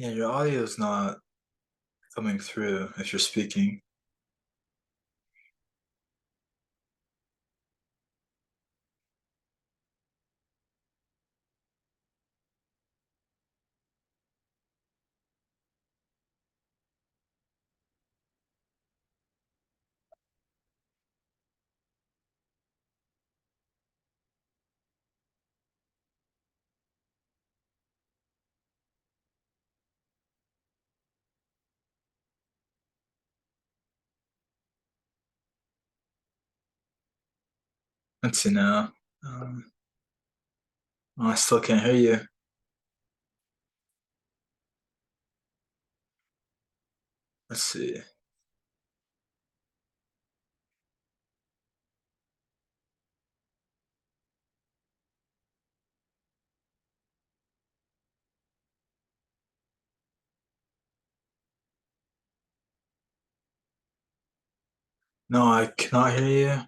Yeah, your audio is not coming through if you're speaking. Let's see now. Um, oh, I still can't hear you. Let's see. No, I cannot hear you.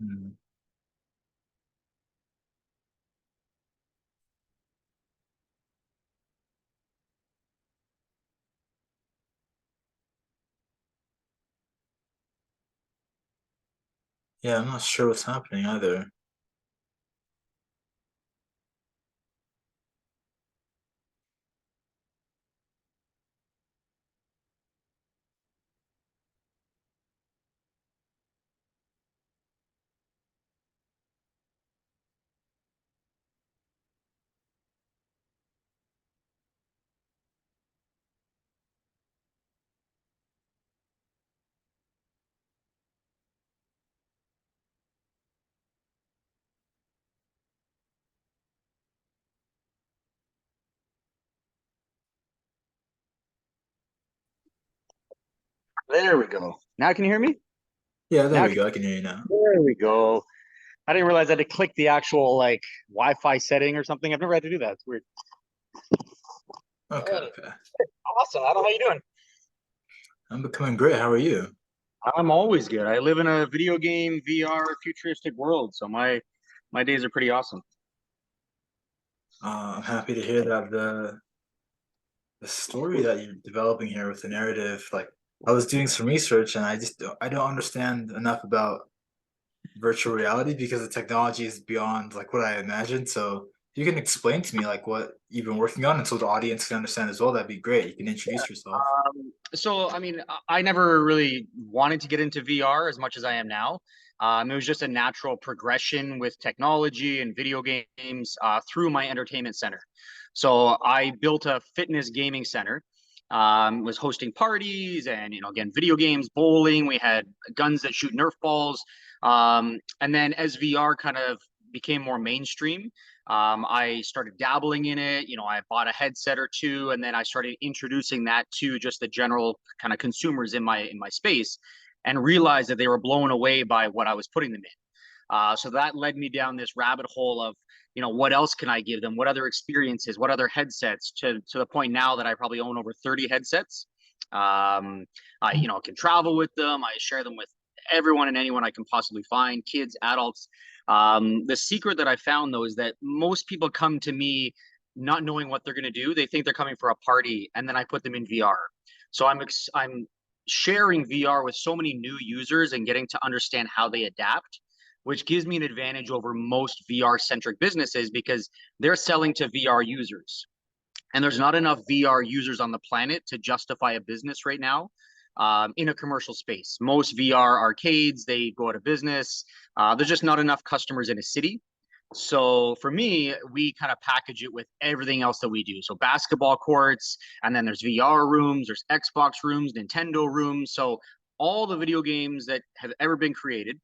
Hmm. Yeah, I'm not sure what's happening either. There we go. Now can you hear me? Yeah, there Now we can, go. I can hear you now. there we go. I didn't realize I had to click the actual like Wi-Fi setting or something. I've never had to do that. It's weird. Okay, Hey, okay. awesome. Adam, how you doing? I'm becoming great. How are you? I'm always good. I live in a video game VR futuristic world, so my days are pretty awesome. I'm happy to hear that the story that you're developing here with the narrative. Like, I was doing some research and I don't understand enough about virtual reality because the technology is beyond like what I imagined. So if you can explain to me like what you've been working on and so the audience can understand as well, that'd be great. You can introduce yourself. So I mean, I never really wanted to get into VR as much as I am now. It was just a natural progression with technology and video games through my entertainment center. So I built a fitness gaming center. Was hosting parties and again video games, bowling. We had guns that shoot Nerf balls. And then as VR kind of became more mainstream, I started dabbling in it. I bought a headset or two, and then I started introducing that to just the general kind of consumers in my space, and realized that they were blown away by what I was putting them in. So that led me down this rabbit hole of, what else can I give them? What other experiences? What other headsets? To the point now that I probably own over 30 headsets. I can travel with them. I share them with everyone and anyone I can possibly find, kids, adults. The secret that I found though is that most people come to me not knowing what they're going to do. They think they're coming for a party, and then I put them in VR. So I'm sharing VR with so many new users and getting to understand how they adapt, which gives me an advantage over most VR centric businesses because they're selling to VR users. And there's not enough VR users on the planet to justify a business right now in a commercial space. Most VR arcades, they go out of business. There's just not enough customers in a city. So for me, we kind of package it with everything else that we do. So basketball courts, and then there's VR rooms, there's Xbox rooms, Nintendo rooms. So all the video games that have ever been created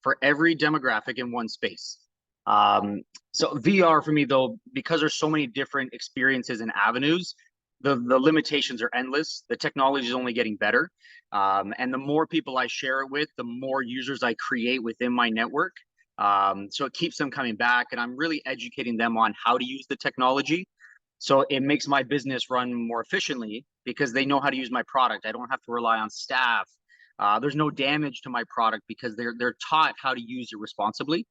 for every demographic in one space. So VR for me though, because there's so many different experiences and avenues, the limitations are endless. The technology is only getting better, and the more people I share it with, the more users I create within my network. So it keeps them coming back, and I'm really educating them on how to use the technology. So it makes my business run more efficiently because they know how to use my product. I don't have to rely on staff. There's no damage to my product because they're taught how to use it responsibly.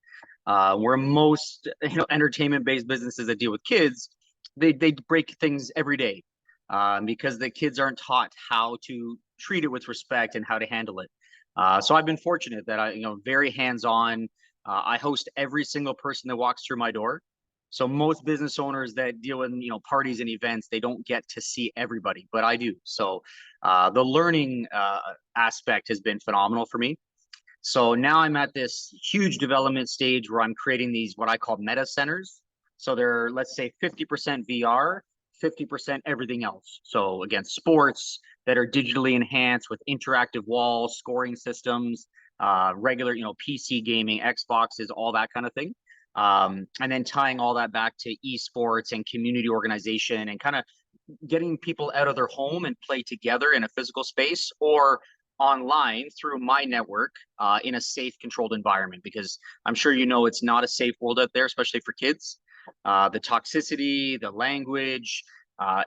Where most entertainment based businesses that deal with kids, they break things every day because the kids aren't taught how to treat it with respect and how to handle it. So I've been fortunate that I very hands on. I host every single person that walks through my door. So most business owners that deal with parties and events, they don't get to see everybody, but I do. So the learning aspect has been phenomenal for me. So now I'm at this huge development stage where I'm creating these what I call meta centers. So they're, let's say, 50% VR, 50% everything else. So again, sports that are digitally enhanced with interactive walls, scoring systems, regular, PC gaming, Xboxes, all that kind of thing. And then tying all that back to esports and community organization and kind of getting people out of their home and play together in a physical space or online through my network in a safe, controlled environment. Because I'm sure it's not a safe world out there, especially for kids. The toxicity, the language,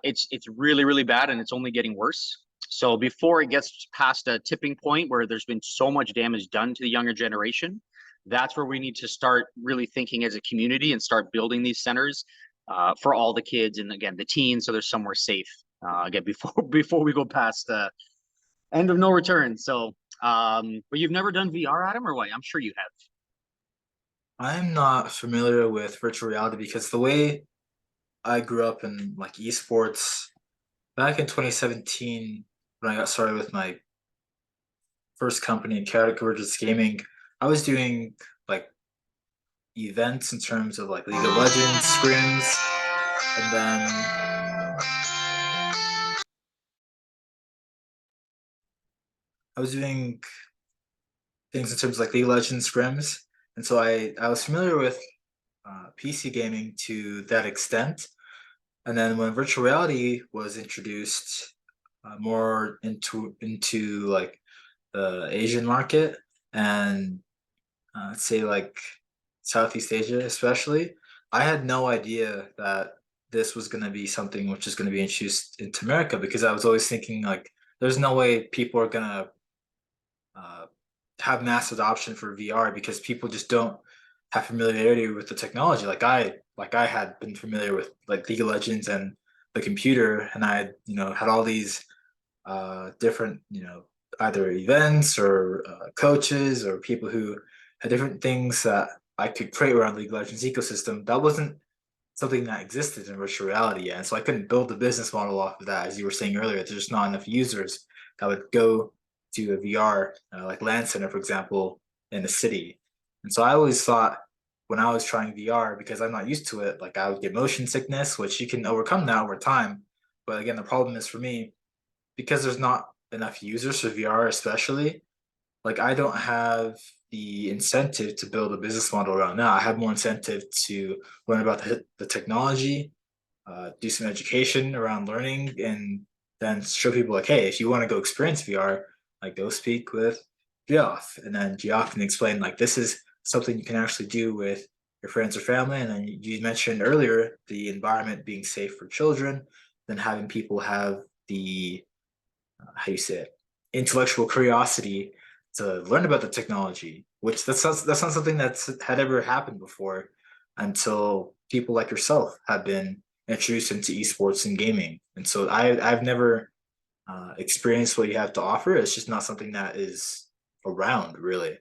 it's really, really bad, and it's only getting worse. So before it gets past a tipping point where there's been so much damage done to the younger generation, that's where we need to start really thinking as a community and start building these centers for all the kids and again the teens, so there's somewhere safe again before we go past end of no return. So, but you've never done VR, Adam, or what? I'm sure you have. I'm not familiar with virtual reality because the way I grew up in like esports back in 2017 when I got started with my first company in Chaotic Convergence Gaming, I was doing like events in terms of like League of Legends scrims, and then I was doing things in terms of like League of Legends scrims, and so I was familiar with PC gaming to that extent. And then when virtual reality was introduced more into like the Asian market and let's say like Southeast Asia especially, I had no idea that this was going to be something which is going to be introduced into America because I was always thinking like there's no way people are going to uh, have mass adoption for VR because people just don't have familiarity with the technology. Like I had been familiar with like League of Legends and the computer, and I had had all these different either events or coaches or people who had different things that I could create around League of Legends ecosystem. That wasn't something that existed in virtual reality yet. And so I couldn't build a business model off of that. As you were saying earlier, there's just not enough users that would go to a VR, like LAN Center, for example, in a city. And so I always thought when I was trying VR, because I'm not used to it, like I would get motion sickness, which you can overcome that over time. But again, the problem is for me, because there's not enough users for VR, especially, like I don't have the incentive to build a business model around that. I have more incentive to learn about the technology, do some education around learning, and then show people like, hey, if you want to go experience VR, like go speak with Geoff, and then Geoff can explain like this is something you can actually do with your friends or family. And then you mentioned earlier the environment being safe for children, then having people have the how you say it, intellectual curiosity to learn about the technology, which that's not something that's had ever happened before until people like yourself have been introduced into esports and gaming. And so I've never experienced what you have to offer. It's just not something that is around really.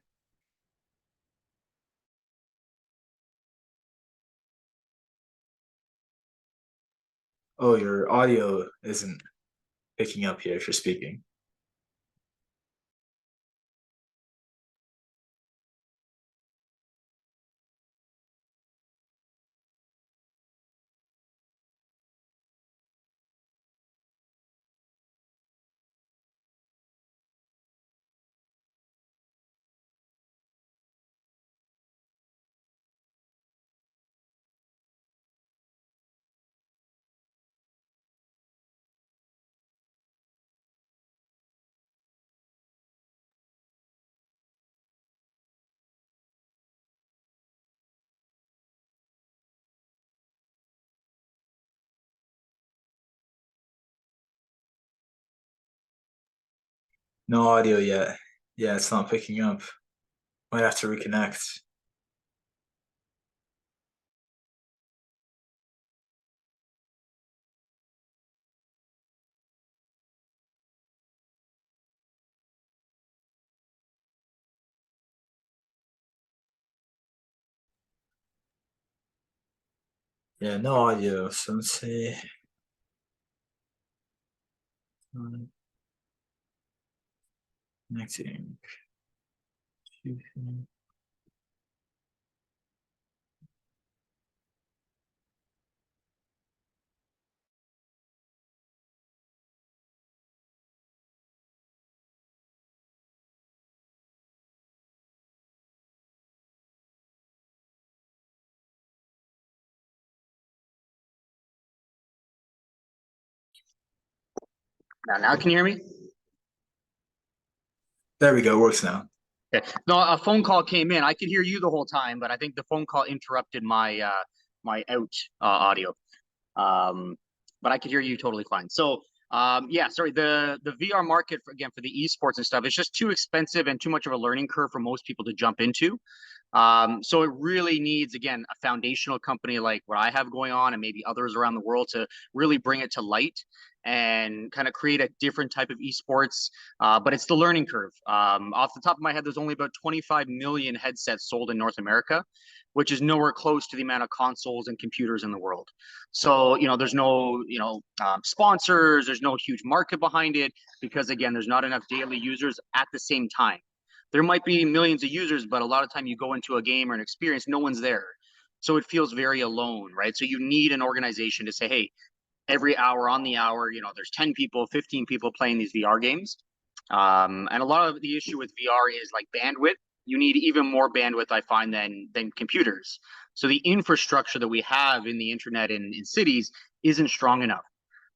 Oh, your audio isn't picking up here if you're speaking. No audio yet. Yeah, it's not picking up. Might have to reconnect. Yeah, no audio. So let's see. Connecting. Now can you hear me? There we go. Works now. Okay. No, a phone call came in. I could hear you the whole time, but I think the phone call interrupted my my out audio. Um, but I could hear you totally fine. So yeah, sorry. The VR market again for the esports and stuff, it's just too expensive and too much of a learning curve for most people to jump into. So it really needs, again, a foundational company like what I have going on and maybe others around the world to really bring it to light and kind of create a different type of esports. But it's the learning curve. Off the top of my head, there's only about 25 million headsets sold in North America, which is nowhere close to the amount of consoles and computers in the world. So, there's no, sponsors, there's no huge market behind it because, again, there's not enough daily users at the same time. There might be millions of users, but a lot of time you go into a game or an experience, no one's there. So it feels very alone, right? So you need an organization to say, hey, every hour on the hour, there's 10 people, 15 people playing these VR games. And a lot of the issue with VR is like bandwidth. You need even more bandwidth, I find, than computers. So the infrastructure that we have in the internet in cities isn't strong enough.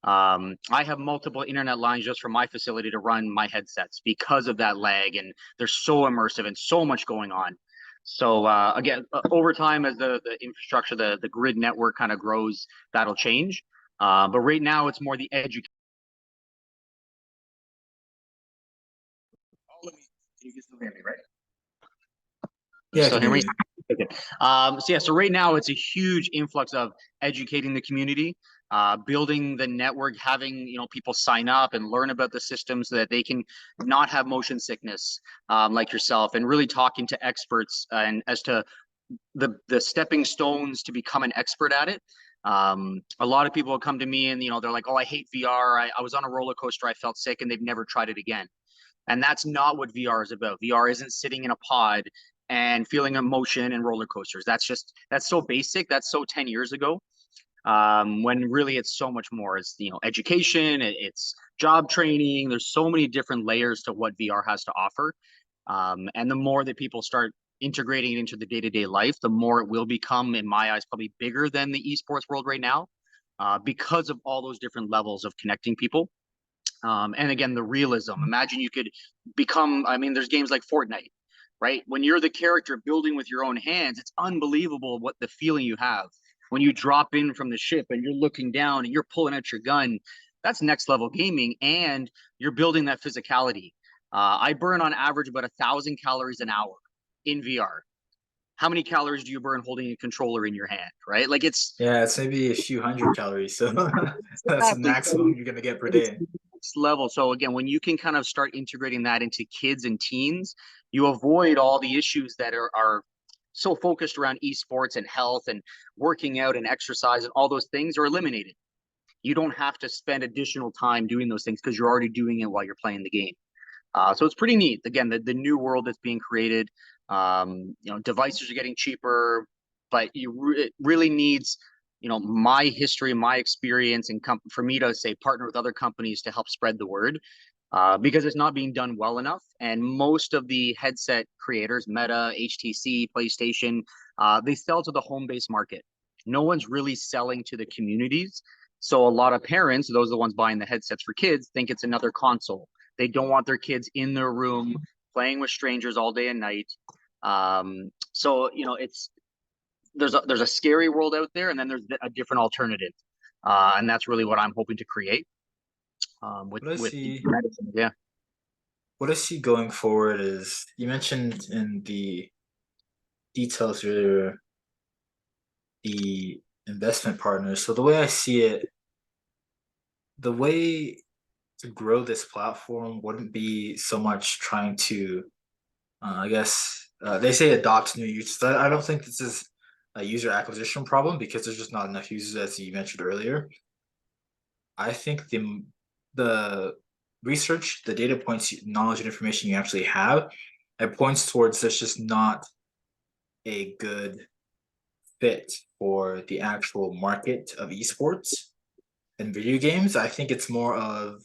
I have multiple internet lines just from my facility to run my headsets because of that lag, and they're so immersive and so much going on. So again, over time, as the infrastructure, the grid network kind of grows, that'll change. But right now, it's more the education. You can still hear me, right? Yeah, I Still can hear hear me? you. Okay. So yeah, so right now it's a huge influx of educating the community, building the network, having people sign up and learn about the system so that they can not have motion sickness, like yourself, and really talking to experts and as to the stepping stones to become an expert at it. A lot of people will come to me and they're like, "Oh, I hate VR. I was on a roller coaster. I felt sick," and they've never tried it again. And that's not what VR is about. VR isn't sitting in a pod and feeling emotion and roller coasters. That's so basic. That's so 10 years ago. When really it's so much more. It's education, it's job training. There's so many different layers to what VR has to offer. And the more that people start integrating it into the day-to-day life, the more it will become, in my eyes, probably bigger than the esports world right now, because of all those different levels of connecting people. And again, the realism. Imagine you could become, I mean, there's games like Fortnite, right? When you're the character building with your own hands, it's unbelievable what the feeling you have. When you drop in from the ship and you're looking down and you're pulling out your gun, that's next level gaming. And you're building that physicality. I burn on average about 1,000 calories an hour in VR. How many calories do you burn holding a controller in your hand, right? Like Yeah, it's maybe a few hundred calories. So that's the exactly. maximum you're gonna get per It's day. next level. So again, when you can kind of start integrating that into kids and teens, you avoid all the issues that are so focused around esports and health and working out and exercise, and all those things are eliminated. You don't have to spend additional time doing those things because you're already doing it while you're playing the game. So it's pretty neat. Again, the new world that's being created. Devices are getting cheaper, but it really needs, my history, my experience, and for me to say partner with other companies to help spread the word, because it's not being done well enough. And most of the headset creators, Meta, HTC, PlayStation, they sell to the home-based market. No one's really selling to the communities. So a lot of parents, those are the ones buying the headsets for kids, think it's another console. They don't want their kids in their room playing with strangers all day and night. So it's there's a scary world out there, and then there's a different alternative, and that's really what I'm hoping to create with But I with see. medicine. Yeah. what I see going forward is you mentioned in the details earlier the investment partners. So the way I see it, the way to grow this platform wouldn't be so much trying to, I guess, they say adopt new users. I don't think this is a user acquisition problem because there's just not enough users, as you mentioned earlier. I think the research, the data points, knowledge, and information you actually have, it points towards there's just not a good fit for the actual market of esports and video games. I think it's more of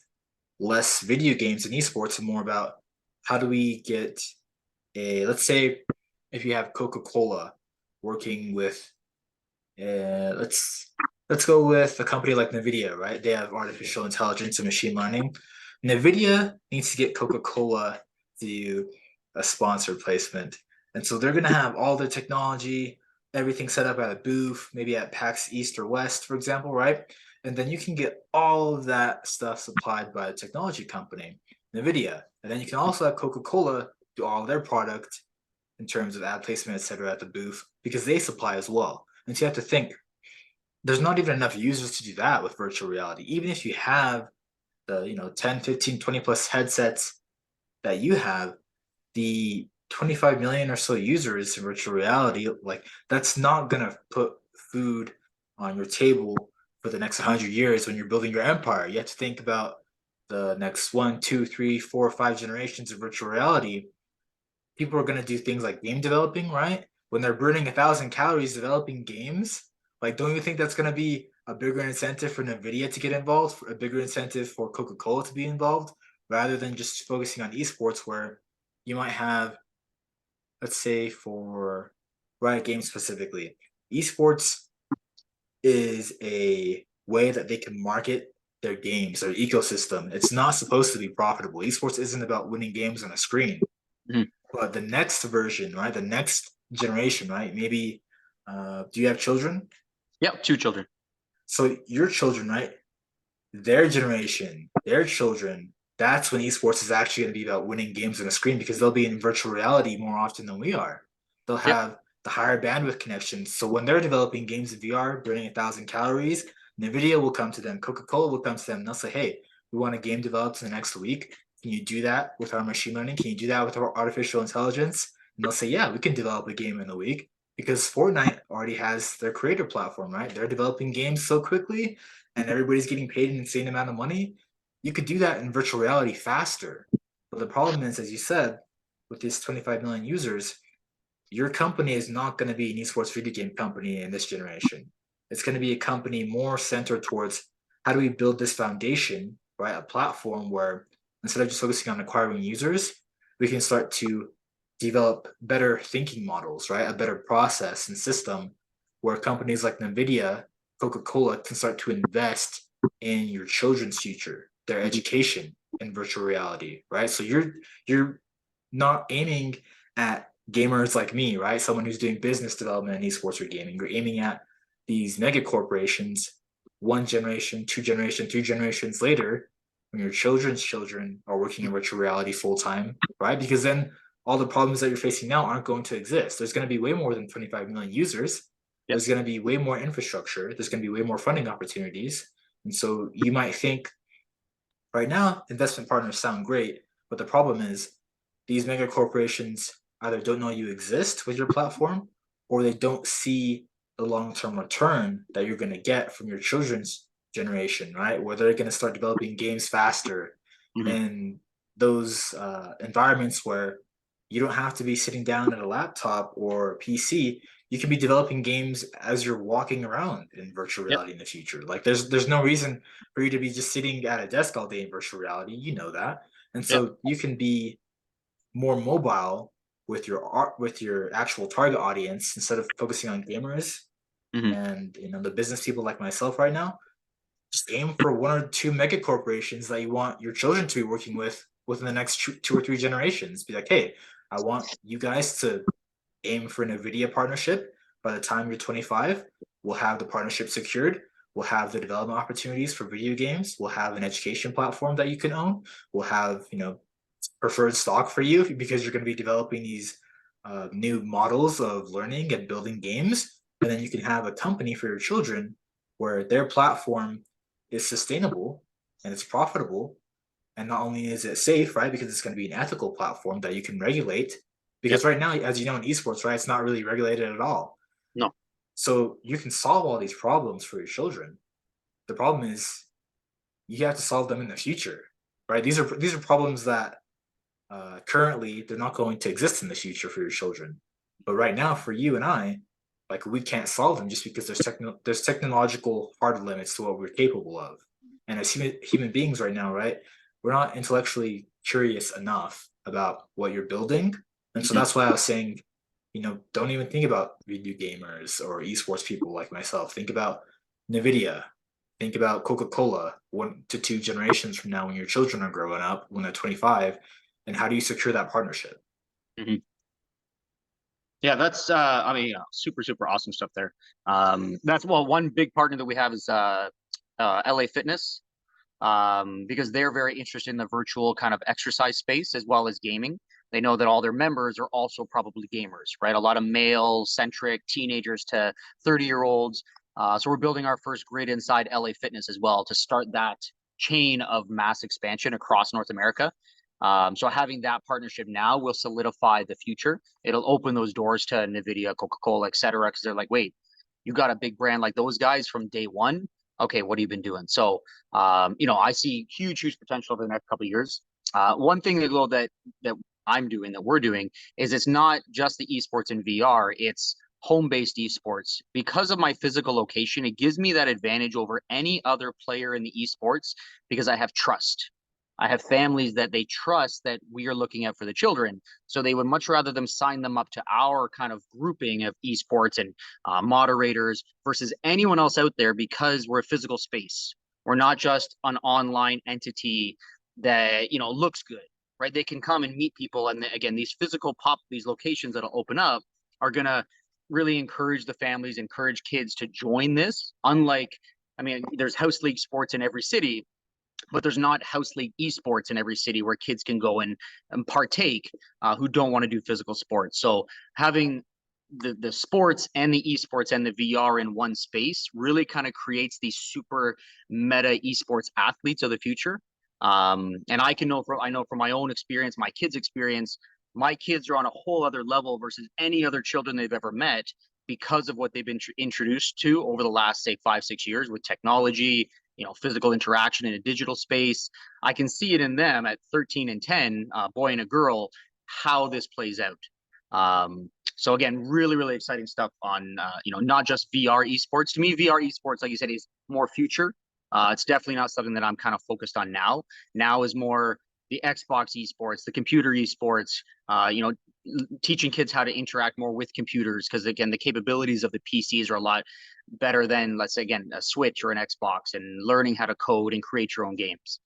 less video games and esports and more about how do we get a, let's say if you have Coca-Cola working with let's go with a company like Nvidia, right? They have artificial intelligence and machine learning. Nvidia needs to get Coca-Cola to do a sponsor placement, and so they're going to have all their technology, everything set up at a booth, maybe at PAX East or West, for example, right? And then you can get all of that stuff supplied by a technology company, Nvidia, and then you can also have Coca-Cola do all their product in terms of ad placement, etc., at the booth because they supply as well. And so you have to think there's not even enough users to do that with virtual reality. Even if you have the 10, 15, 20 plus headsets that you have, the 25 million or so users in virtual reality, like that's not gonna put food on your table for the next 100 years when you're building your empire. You have to think about the next one, two, three, four, 5 generations of virtual reality. People are going to do things like game developing, right? When they're burning 1,000 calories developing games, like, don't you think that's going to be a bigger incentive for Nvidia to get involved, a bigger incentive for Coca-Cola to be involved, rather than just focusing on esports, where you might have, let's say, for Riot Games specifically, esports is a way that they can market their games, their ecosystem. It's not supposed to be profitable. Esports isn't about winning games on a screen. Mhm. But the next version, right? The next generation, right? Maybe, do you have children? Yep, 2 children. So your children, right? Their generation, their children, that's when esports is actually going to be about winning games on a screen because they'll be in virtual reality more often than we are. They'll Yep. have the higher bandwidth connections. So when they're developing games in VR, burning 1,000 calories, NVIDIA will come to them, Coca-Cola will come to them, and they'll say, hey, we want a game developed in the next week. Can you do that with our machine learning? Can you do that with our artificial intelligence? And they'll say, yeah, we can develop a game in a week because Fortnite already has their creator platform, right? They're developing games so quickly and everybody's getting paid an insane amount of money. You could do that in virtual reality faster. But the problem is, as you said, with these 25 million users, your company is not going to be an esports video game company in this generation. It's going to be a company more centered towards how do we build this foundation, right? A platform where instead of just focusing on acquiring users, we can start to develop better thinking models, right? A better process and system where companies like NVIDIA, Coca-Cola can start to invest in your children's future, their education in virtual reality, right? So you're not aiming at gamers like me, right? Someone who's doing business development in esports or gaming. You're aiming at these mega corporations, 1 generation, 2 generation, 3 generations later, when your children's children are working in virtual reality full time, right? Because then all the problems that you're facing now aren't going to exist. There's going to be way more than 25 million users. Yep. There's going to be way more infrastructure. There's going to be way more funding opportunities. And so you might think right now, investment partners sound great, but the problem is these mega corporations either don't know you exist with your platform or they don't see the long-term return that you're going to get from your children's generation, right? Where they're going to start developing games faster Mhm. in those environments where you don't have to be sitting down at a laptop or PC. You can be developing games as you're walking around in virtual Yep. reality in the future. Like there's no reason for you to be just sitting at a desk all day in virtual reality. You know that. And Yep. so you can be more mobile with your art with your actual target audience instead of focusing on gamers Mhm. and the business people like myself right now. Just aim for 1 or 2 mega corporations that you want your children to be working with within the next 2 or 3 generations. Be like, hey, I want you guys to aim for an NVIDIA partnership. By the time you're 25, we'll have the partnership secured. We'll have the development opportunities for video games. We'll have an education platform that you can own. We'll have, preferred stock for you because you're going to be developing these new models of learning and building games. And then you can have a company for your children where their platform is sustainable and it's profitable. And not only is it safe, right, because it's going to be an ethical platform that you can regulate. Yep. Because right now, as you know, in esports, right, it's not really regulated at all. No. So you can solve all these problems for your children. The problem is you have to solve them in the future, right? These are problems that currently they're not going to exist in the future for your children. But right now, for you and I, like we can't solve them just because there's technological hard limits to what we're capable of. And as human beings right now, right, we're not intellectually curious enough about what you're building. And so that's why I was saying, don't even think about video gamers or esports people like myself. Think about NVIDIA. Think about Coca-Cola 1 to 2 generations from now when your children are growing up, when they're 25, and how do you secure that partnership? Mm-hmm. Yeah, that's I mean, super, super awesome stuff there. That's one big partner that we have is LA Fitness, because they're very interested in the virtual kind of exercise space as well as gaming. They know that all their members are also probably gamers, right? A lot of male-centric teenagers to 30-year-olds. So we're building our first grid inside LA Fitness as well to start that chain of mass expansion across North America. So having that partnership now will solidify the future. It'll open those doors to NVIDIA, Coca-Cola, et cetera, because they're like, wait, you got a big brand like those guys from day one. Okay, what have you been doing? So, I see huge potential over the next couple of years. One thing that I'm doing, that we're doing, is it's not just the esports in VR, it's home-based esports. Because of my physical location, it gives me that advantage over any other player in the esports because I have trust. I have families that they trust that we are looking at for the children. So they would much rather them sign them up to our kind of grouping of esports and moderators versus anyone else out there because we're a physical space. We're not just an online entity that, looks good, right? They can come and meet people. And again, these these locations that'll open up are going to really encourage the families, encourage kids to join this. Unlike, I mean, there's house league sports in every city, but there's not house league esports in every city where kids can go and partake who don't want to do physical sports. So having the sports and the esports and the VR in one space really kind of creates these super meta esports athletes of the future. And I know from my own experience, my kids' experience, my kids are on a whole other level versus any other children they've ever met because of what they've been introduced to over the last, say, 5-6 years with technology, physical interaction in a digital space. I can see it in them at 13 and 10, boy and a girl, how this plays out. So again, really exciting stuff on, not just VR esports. To me, VR esports, like you said, is more future. It's definitely not something that I'm kind of focused on now. Now is more the Xbox esports, the computer esports, teaching kids how to interact more with computers. Because again, the capabilities of the PCs are a lot better than, let's say, again, a Switch or an Xbox, and learning how to code and create your own games.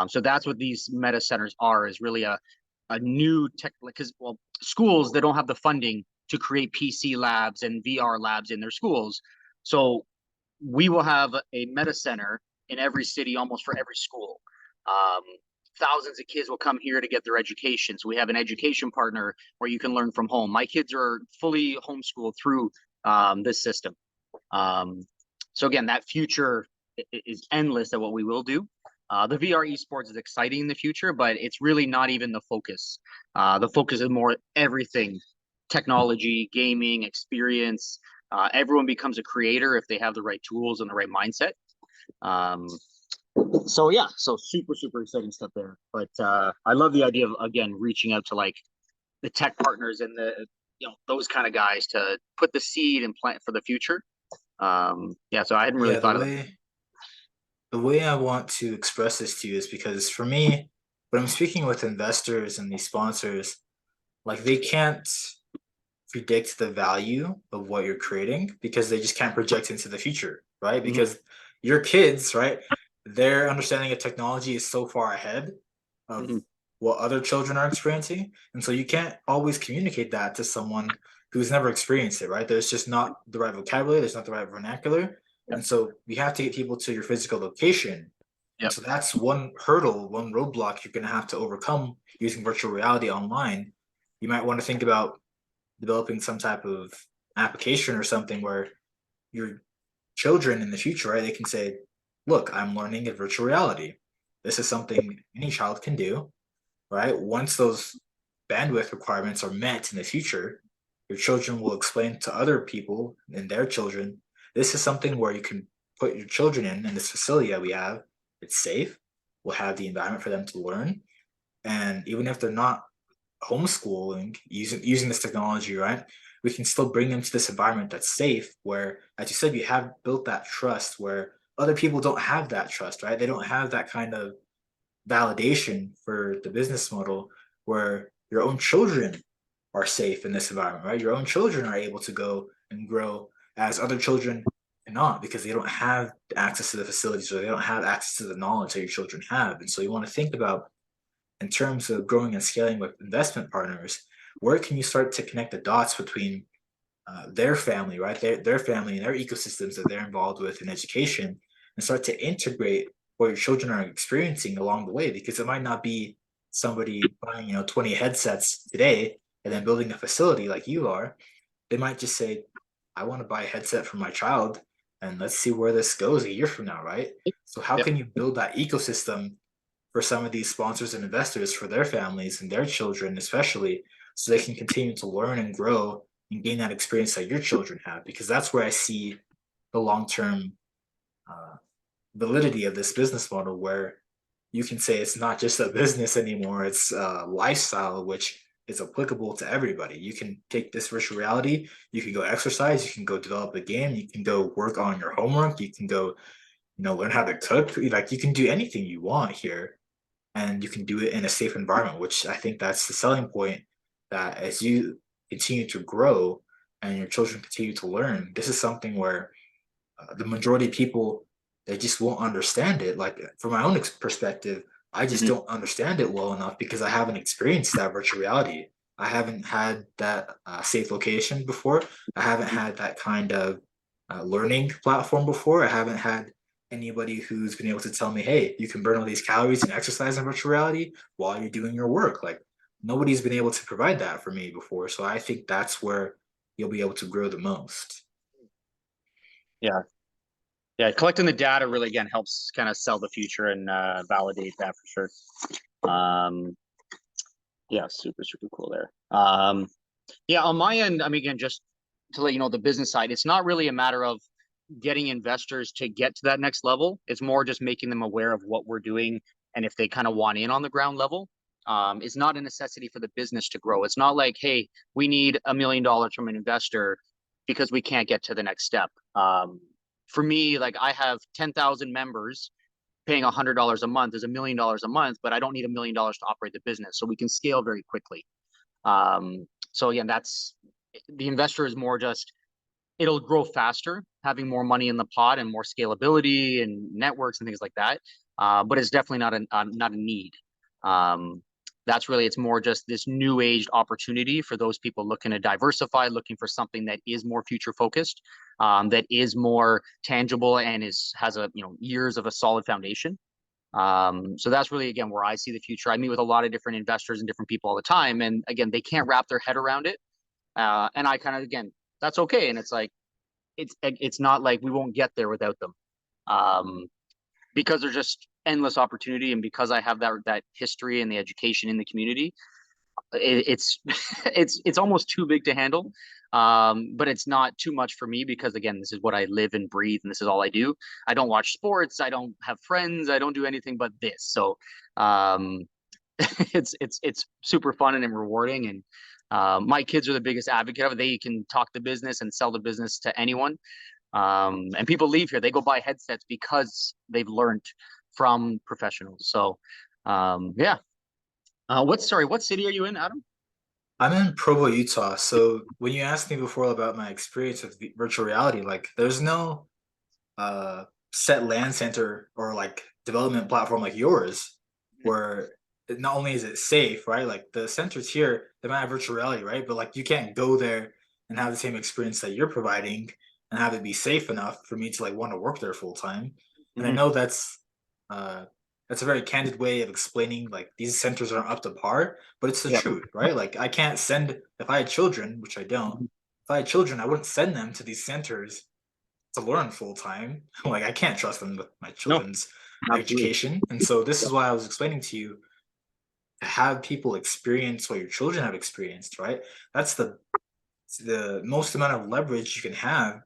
So that's what these meta centers are, is really a new tech, because schools, they don't have the funding to create PC labs and VR labs in their schools. So we will have a meta center in every city, almost for every school. Thousands of kids will come here to get their education. So we have an education partner where you can learn from home. My kids are fully homeschooled through this system. So again, that future is endless at what we will do. The VR esports is exciting in the future, but it's really not even the focus. The focus is more everything: technology, gaming, experience. Everyone becomes a creator if they have the right tools and the right mindset. So yeah, so super exciting stuff there. But I love the idea of, again, reaching out to like the tech partners and those kind of guys to put the seed and plant for the future. Yeah, so I hadn't really thought of it. The way I want to express this to you is because for me, when I'm speaking with investors and these sponsors, like they can't predict the value of what you're creating because they just can't project into the future, right? Because your kids, right, their understanding of technology is so far ahead of what other children are experiencing. And so you can't always communicate that to someone who's never experienced it, right? There's just not the right vocabulary, there's not the right vernacular. And so you have to get people to your physical location And Yep. so that's one hurdle, one roadblock you're going to have to overcome using virtual reality online. You might want to think about developing some type of application or something where your children in the future, right, they can say, look, I'm learning in virtual reality. This is something any child can do, right? Once those bandwidth requirements are met in the future, your children will explain to other people and their children, this is something where you can put your children in this facility that we have. It's safe. We'll have the environment for them to learn. And even if they're not homeschooling using this technology, right? We can still bring them to this environment that's safe, where, as you said, you have built that trust where other people don't have that trust, right? They don't have that kind of validation for the business model where your own children are safe in this environment, right? Your own children are able to go and grow as other children cannot because they don't have access to the facilities or they don't have access to the knowledge that your children have. And so you want to think about in terms of growing and scaling with investment partners, where can you start to connect the dots between their family, right? Their family and their ecosystems that they're involved with in education and start to integrate what your children are experiencing along the way, because it might not be somebody buying, 20 headsets today and then building a facility like you are. They might just say, I want to buy a headset for my child and let's see where this goes a year from now, right? So how Yep. can you build that ecosystem for some of these sponsors and investors for their families and their children, especially, so they can continue to learn and grow and gain that experience that your children have? Because that's where I see the long term uh, validity of this business model, where you can say it's not just a business anymore, it's a lifestyle, which is applicable to everybody. You can take this virtual reality, you can go exercise, you can go develop a game, you can go work on your homework, you can go, learn how to cook. Like, you can do anything you want here and you can do it in a safe environment, which I think that's the selling point, that as you continue to grow and your children continue to learn, this is something where the majority of people, they just won't understand it. Like, from my own perspective, I just Mhm. don't understand it well enough because I haven't experienced that virtual reality. I haven't had that safe location before. I haven't had that kind of learning platform before. I haven't had anybody who's been able to tell me, hey, you can burn all these calories and exercise in virtual reality while you're doing your work. Like, nobody's been able to provide that for me before. So I think that's where you'll be able to grow the most. Yeah. Yeah. Collecting the data really, again, helps kind of sell the future and validate that for sure. Yeah, super, super cool there. Yeah, on my end, I mean, again, just to let you know, the business side, it's not really a matter of getting investors to get to that next level. It's more just making them aware of what we're doing. And if they kind of want in on the ground level, it's not a necessity for the business to grow. It's not like, hey, we need $1 million from an investor because we can't get to the next step. For me, like, I have 10,000 members. Paying $100 a month is $1 million a month, but I don't need $1 million to operate the business. So we can scale very quickly. So again, that's the investor is more just it'll grow faster, having more money in the pot and more scalability and networks and things like that. But it's definitely not a need. Um, that's really it's more just this new aged opportunity for those people looking to diversify, looking for something that is more future focused, that is more tangible and has a years of a solid foundation. So that's really again where I see the future. I meet with a lot of different investors and different people all the time, and again they can't wrap their head around it. And I kind of again that's okay, and it's like it's not like we won't get there without them, um, because there's just endless opportunity, and because I have that history and the education in the community, it's it's almost too big to handle. But it's not too much for me because again, this is what I live and breathe, and this is all I do. I don't watch sports. I don't have friends. I don't do anything but this. So um, it's super fun and rewarding. And my kids are the biggest advocate of it. They can talk the business and sell the business to anyone. And people leave here, they go buy headsets because they've learned from professionals. So yeah. What city are you in, Adam? I'm in Provo, Utah. So when you asked me before about my experience with virtual reality, like, there's no uh set land center or like development platform like yours, where not only is it safe, right? Like, the centers here, they might have virtual reality, right? But like, you can't go there and have the same experience that you're providing and have it be safe enough for me to like want to work there full time. And I Mm-hmm. know that's uh, that's a very candid way of explaining like these centers aren't up to par, but it's the Yeah. truth, right? Like I can't send if I had children, which I don't. Mhm. If I had children, I wouldn't send them to these centers to learn full time. Like I can't trust them with my No, children's absolutely. education, and so this Yeah. is why I was explaining to you to have people experience what your children have experienced, right? That's the most amount of leverage you can have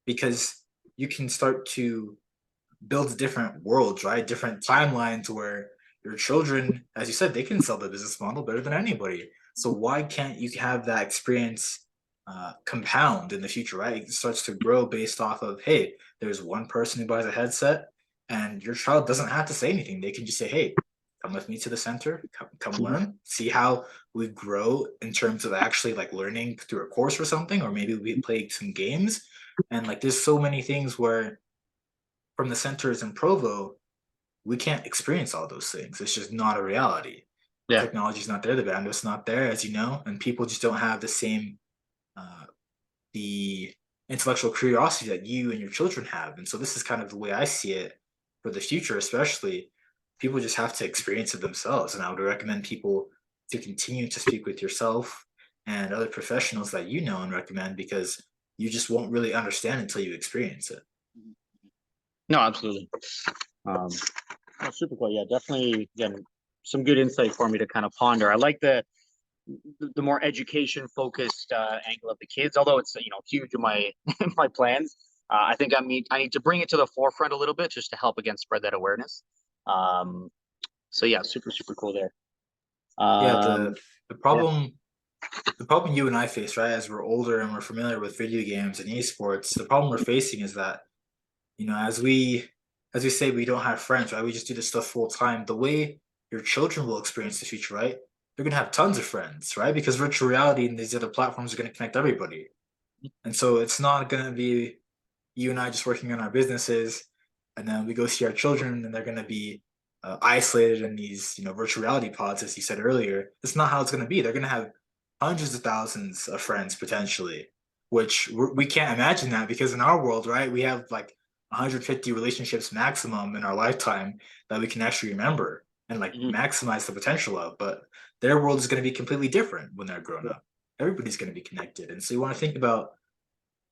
because you can start to build different worlds, right? Different timelines where your children, as you said, they can sell the business model better than anybody. So why can't you have that experience compound in the future, right? It starts to grow based off of, hey, there's one person who buys a headset, and your child doesn't have to say anything. They can just say, hey, come with me to the center, come Mhm. learn, see how we grow in terms of actually like learning through a course or something, or maybe we play some games. And like there's so many things where from the centers in Provo, we can't experience all those things. It's just not a reality. Yeah. Technology's not there, the bandwidth's not there, as you know, and people just don't have the same uh, the intellectual curiosity that you and your children have. And so this is kind of the way I see it for the future, especially. People just have to experience it themselves. And I would recommend people to continue to speak with yourself and other professionals that you know and recommend because you just won't really understand until you experience it. No, absolutely. Um, oh, super cool. Yeah, definitely. Again, some good insight for me to kind of ponder. I like the more education focused angle of the kids, although it's huge in my my plans. I think I need to bring it to the forefront a little bit just to help again spread that awareness. Um, so yeah, super cool there. Yeah, Um, the yeah. problem the problem you and I face, right, as we're older and we're familiar with video games and esports, the problem we're facing is that, as we say we don't have friends, right? We just do this stuff full time. The way your children will experience the future, right? They're gonna have tons of friends, right? Because virtual reality and these other platforms are gonna connect everybody. And so it's not gonna be you and I just working on our businesses, and then we go see our children, and they're going to be isolated in these, virtual reality pods, as you said earlier. That's not how it's going to be. They're going to have hundreds of thousands of friends potentially, which we can't imagine that because in our world, right, we have like 150 relationships maximum in our lifetime that we can actually remember and like Mhm. maximize the potential of. But their world is going to be completely different when they're grown up. Everybody's going to be connected, and so you want to think about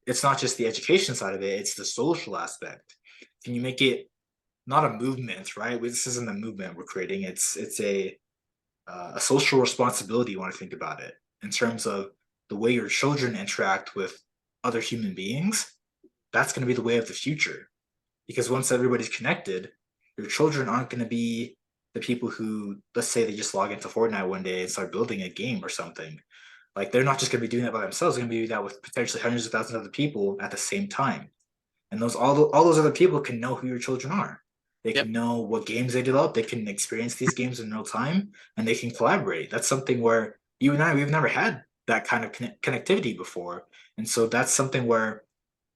it's not just the education side of it, it's the social aspect. Can you make it not a movement, right? This isn't a movement we're creating. It's a social responsibility. You want to think about it in terms of the way your children interact with other human beings. That's going to be the way of the future. Because once everybody's connected, your children aren't going to be the people who, let's say, they just log into Fortnite one day and start building a game or something. Like they're not just going to be doing that by themselves. They're going to be doing that with potentially hundreds of thousands of other people at the same time. And all those other people can know who your children are. They Yep. can know what games they develop. They can experience these games in real time, and they can collaborate. That's something where you and I we've never had that kind of connectivity before, and so that's something where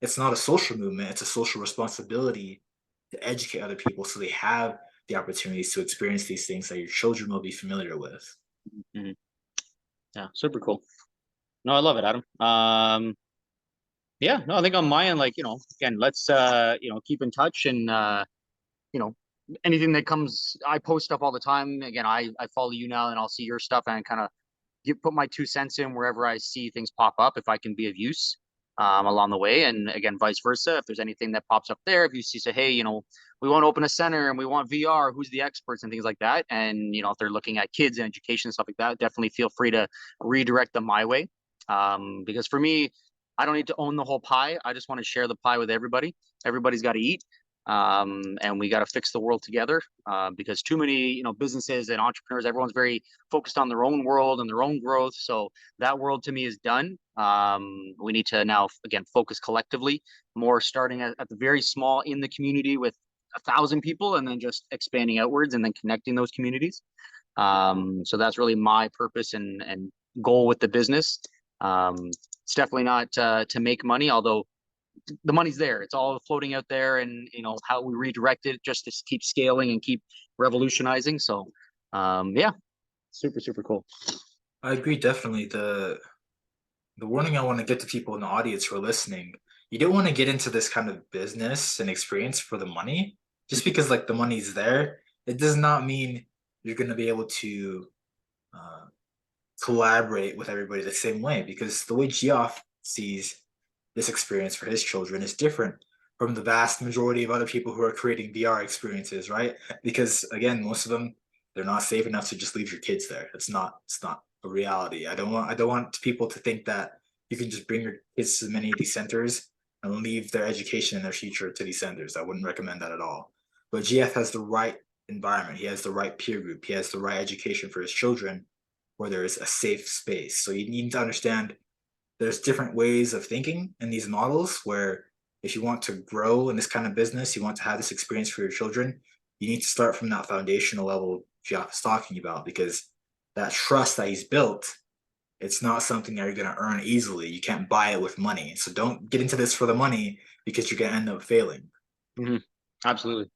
it's not a social movement; it's a social responsibility to educate other people so they have the opportunities to experience these things that your children will be familiar with. Mhm. Yeah, super cool. No, I love it, Adam. Yeah, no, I think on my end, like, again, let's keep in touch and you know, anything that comes, I post stuff all the time. Again, I follow you now and I'll see your stuff and kind of put my 2 cents in wherever I see things pop up if I can be of use along the way. And again, vice versa. If there's anything that pops up there, if you see, say, hey, we want to open a center and we want VR, who's the experts and things like that. And, if they're looking at kids and education and stuff like that, definitely feel free to redirect them my way. Because for me, I don't need to own the whole pie. I just want to share the pie with everybody. Everybody's got to eat. And we got to fix the world together because too many, businesses and entrepreneurs, everyone's very focused on their own world and their own growth. So that world to me is done. We need to now, again, focus collectively, more starting at the very small in the community with 1,000 people and then just expanding outwards and then connecting those communities. So that's really my purpose and goal with the business. It's definitely not to make money, although the money's there. It's all floating out there, and how we redirect it just to keep scaling and keep revolutionizing. So, yeah, super cool. I agree definitely. The warning I want to get to people in the audience who are listening, you don't want to get into this kind of business and experience for the money. just because like the money's there, it does not mean you're going to be able to uh, collaborate with everybody the same way, because the way Geoff sees this experience for his children is different from the vast majority of other people who are creating VR experiences, right? Because again, most of them, they're not safe enough to just leave your kids there. It's not a reality. I don't want people to think that you can just bring your kids to many of these centers and leave their education and their future to these centers. I wouldn't recommend that at all. But GF has the right environment. He has the right peer group. He has the right education for his children where there is a safe space. So you need to understand there's different ways of thinking in these models where if you want to grow in this kind of business, you want to have this experience for your children, you need to start from that foundational level Geoff is talking about, because that trust that he's built, it's not something that you're going to earn easily. You can't buy it with money. So don't get into this for the money because you're going to end up failing. Absolutely.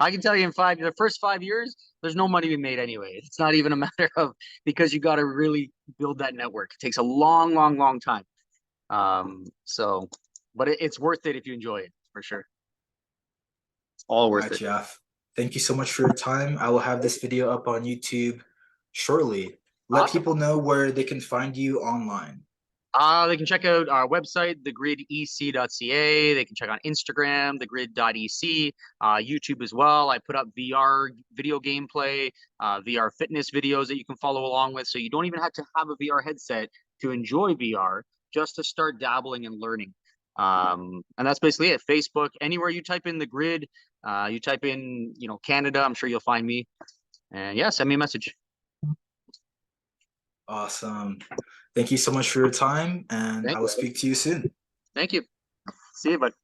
I can tell you the first 5 years, there's no money to be made anyway. It's not even a matter of, because you got to really build that network. It takes a long, long, long time. But it's worth it if you enjoy it, for sure. It's all All worth right, it. Geoff. Thank you so much for your time. I will have this video up on YouTube shortly. Let Awesome. people know where they can find you online. They can check out our website, thegridec.ca. They can check on Instagram, thegrid.ec, YouTube as well. I put up VR video gameplay, VR fitness videos that you can follow along with. So you don't even have to have a VR headset to enjoy VR, just to start dabbling and learning. And that's basically it. Facebook, anywhere you type in the grid, you type in, Canada, I'm sure you'll find me. And yeah, send me a message. Awesome. Thank you so much for your time, and Thank I will you. speak to you soon. Thank you. See you, bud.